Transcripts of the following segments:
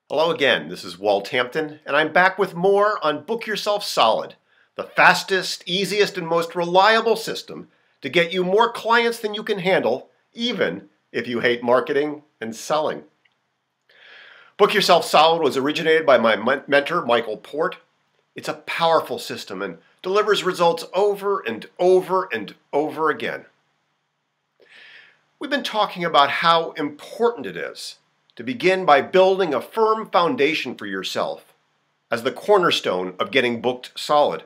Hello again, this is Walt Hampton, and I'm back with more on Book Yourself Solid, the fastest, easiest, and most reliable system to get you more clients than you can handle, even if you hate marketing and selling. Book Yourself Solid was originated by my mentor, Michael Port. It's a powerful system and delivers results over and over and over again. We've been talking about how important it is to begin by building a firm foundation for yourself as the cornerstone of getting booked solid.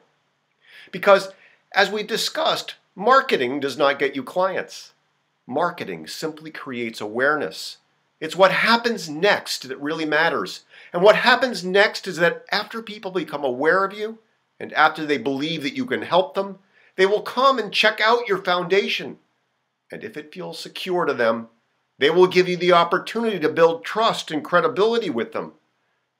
Because, as we discussed, marketing does not get you clients. Marketing simply creates awareness. It's what happens next that really matters. And what happens next is that after people become aware of you, and after they believe that you can help them, they will come and check out your foundation. And if it feels secure to them, they will give you the opportunity to build trust and credibility with them.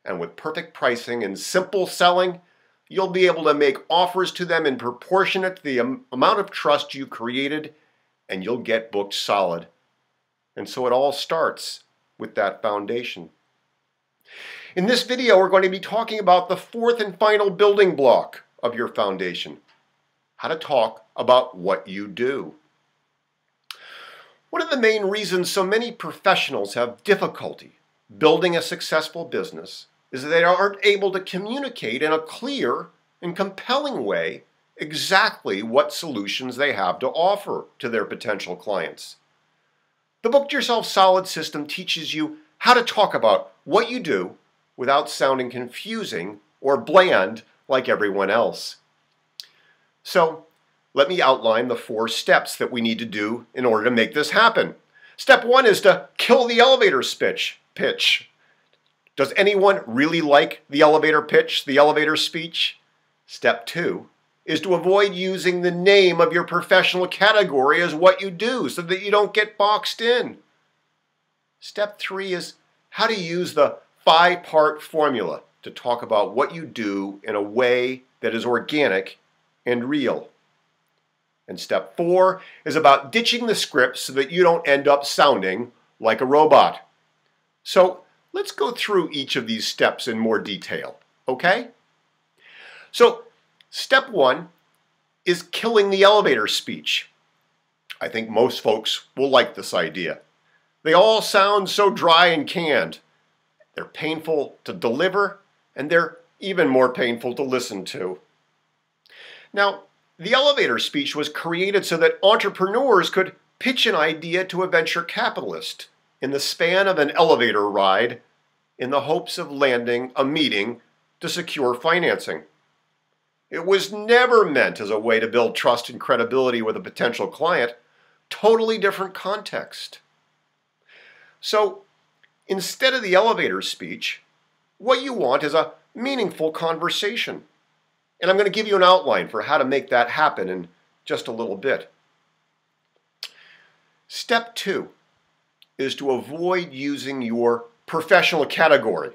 And with perfect pricing and simple selling, you'll be able to make offers to them in proportionate to the amount of trust you created, and you'll get booked solid. And so it all starts with that foundation. In this video, we're going to be talking about the fourth and final building block of your foundation: how to talk about what you do. One of the main reasons so many professionals have difficulty building a successful business is that they aren't able to communicate in a clear and compelling way exactly what solutions they have to offer to their potential clients. The Book Yourself Solid system teaches you how to talk about what you do without sounding confusing or bland like everyone else. So, let me outline the 4 steps that we need to do in order to make this happen. Step 1 is to kill the elevator pitch. Does anyone really like the elevator pitch, the elevator speech? Step 2 is to avoid using the name of your professional category as what you do so that you don't get boxed in. Step 3 is how to use the 5-part formula to talk about what you do in a way that is organic and real. And step 4 is about ditching the script so that you don't end up sounding like a robot. So let's go through each of these steps in more detail, okay? So step 1 is killing the elevator speech. I think most folks will like this idea. They all sound so dry and canned. They're painful to deliver, and they're even more painful to listen to. Now, the elevator speech was created so that entrepreneurs could pitch an idea to a venture capitalist in the span of an elevator ride in the hopes of landing a meeting to secure financing. It was never meant as a way to build trust and credibility with a potential client. Totally different context. So, instead of the elevator speech, what you want is a meaningful conversation. And I'm going to give you an outline for how to make that happen in just a little bit. Step 2 is to avoid using your professional category,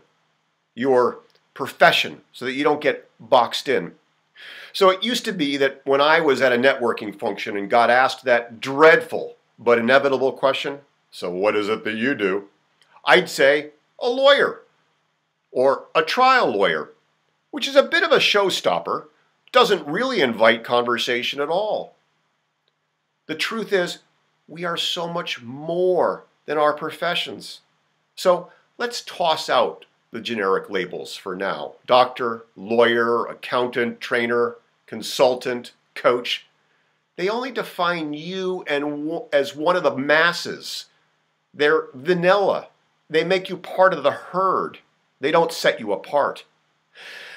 your profession, so that you don't get boxed in. So it used to be that when I was at a networking function and got asked that dreadful but inevitable question, "So what is it that you do?" I'd say, "A lawyer," or "a trial lawyer," which is a bit of a showstopper, doesn't really invite conversation at all. The truth is, we are so much more than our professions. So let's toss out the generic labels for now. Doctor, lawyer, accountant, trainer, consultant, coach. They only define you as one of the masses. They're vanilla. They make you part of the herd. They don't set you apart.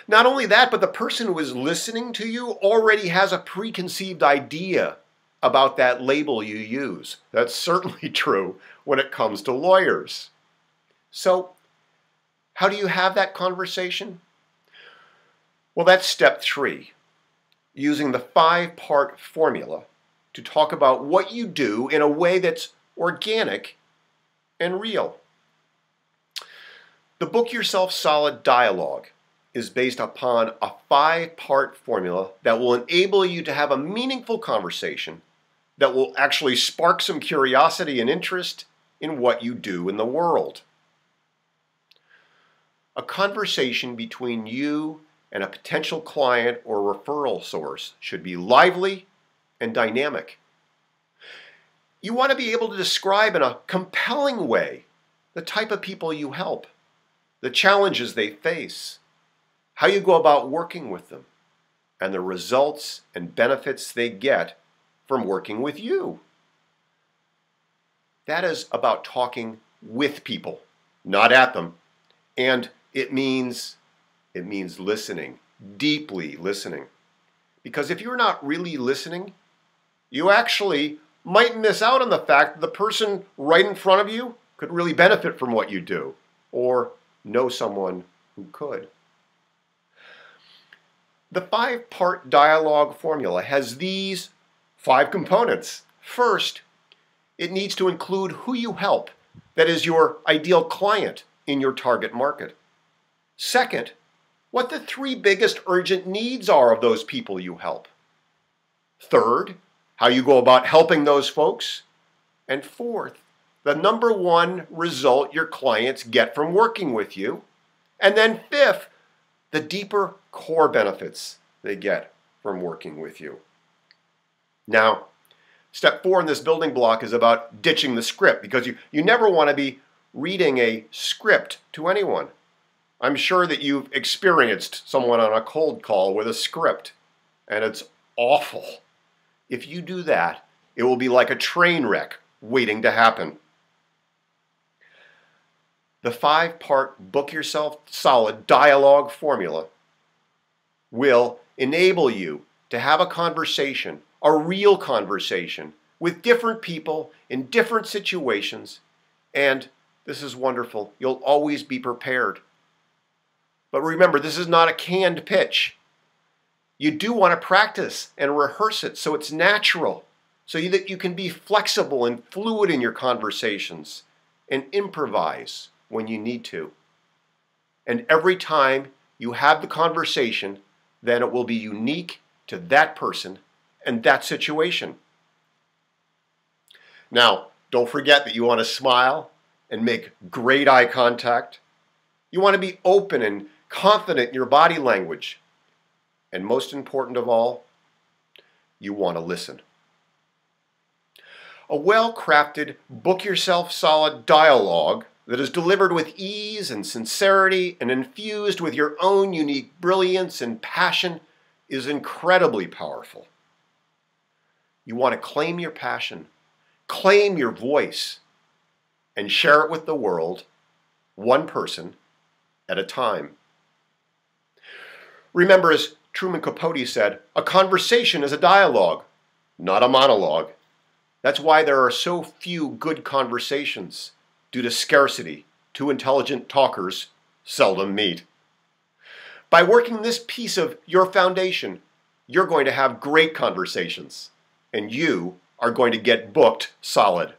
Not only that, but the person who is listening to you already has a preconceived idea about that label you use. That's certainly true when it comes to lawyers. So, how do you have that conversation? Well, that's step 3, using the 5-part formula to talk about what you do in a way that's organic and real. The Book Yourself Solid dialogue is based upon a 5-part formula that will enable you to have a meaningful conversation that will actually spark some curiosity and interest in what you do in the world. A conversation between you and a potential client or referral source should be lively and dynamic. You want to be able to describe in a compelling way the type of people you help, the challenges they face, how you go about working with them, and the results and benefits they get from working with you. That is about talking with people, not at them. And it means listening, deeply listening. Because if you're not really listening, you actually might miss out on the fact that the person right in front of you could really benefit from what you do, or know someone who could. The 5-part dialogue formula has these 5 components. First, it needs to include who you help, that is your ideal client in your target market. Second, what the 3 biggest urgent needs are of those people you help. Third, how you go about helping those folks. And fourth, the number 1 result your clients get from working with you. And then fifth, the deeper core benefits they get from working with you. Now, step 4 in this building block is about ditching the script, because you never want to be reading a script to anyone. I'm sure that you've experienced someone on a cold call with a script, and it's awful. If you do that, it will be like a train wreck waiting to happen. The 5-part book yourself solid dialogue formula will enable you to have a conversation, a real conversation, with different people in different situations, and this is wonderful. You'll always be prepared. But remember, this is not a canned pitch. You do want to practice and rehearse it so it's natural, so that you can be flexible and fluid in your conversations and improvise when you need to. And every time you have the conversation, then it will be unique to that person and that situation. Now, don't forget that you want to smile and make great eye contact. You want to be open and confident in your body language. And most important of all, you want to listen. A well-crafted, book yourself solid dialogue that is delivered with ease and sincerity and infused with your own unique brilliance and passion is incredibly powerful. You want to claim your passion, claim your voice, and share it with the world, one person at a time. Remember, as Truman Capote said, a conversation is a dialogue, not a monologue. That's why there are so few good conversations. Due to scarcity, 2 intelligent talkers seldom meet. By working this piece of your foundation, you're going to have great conversations, and you are going to get booked solid.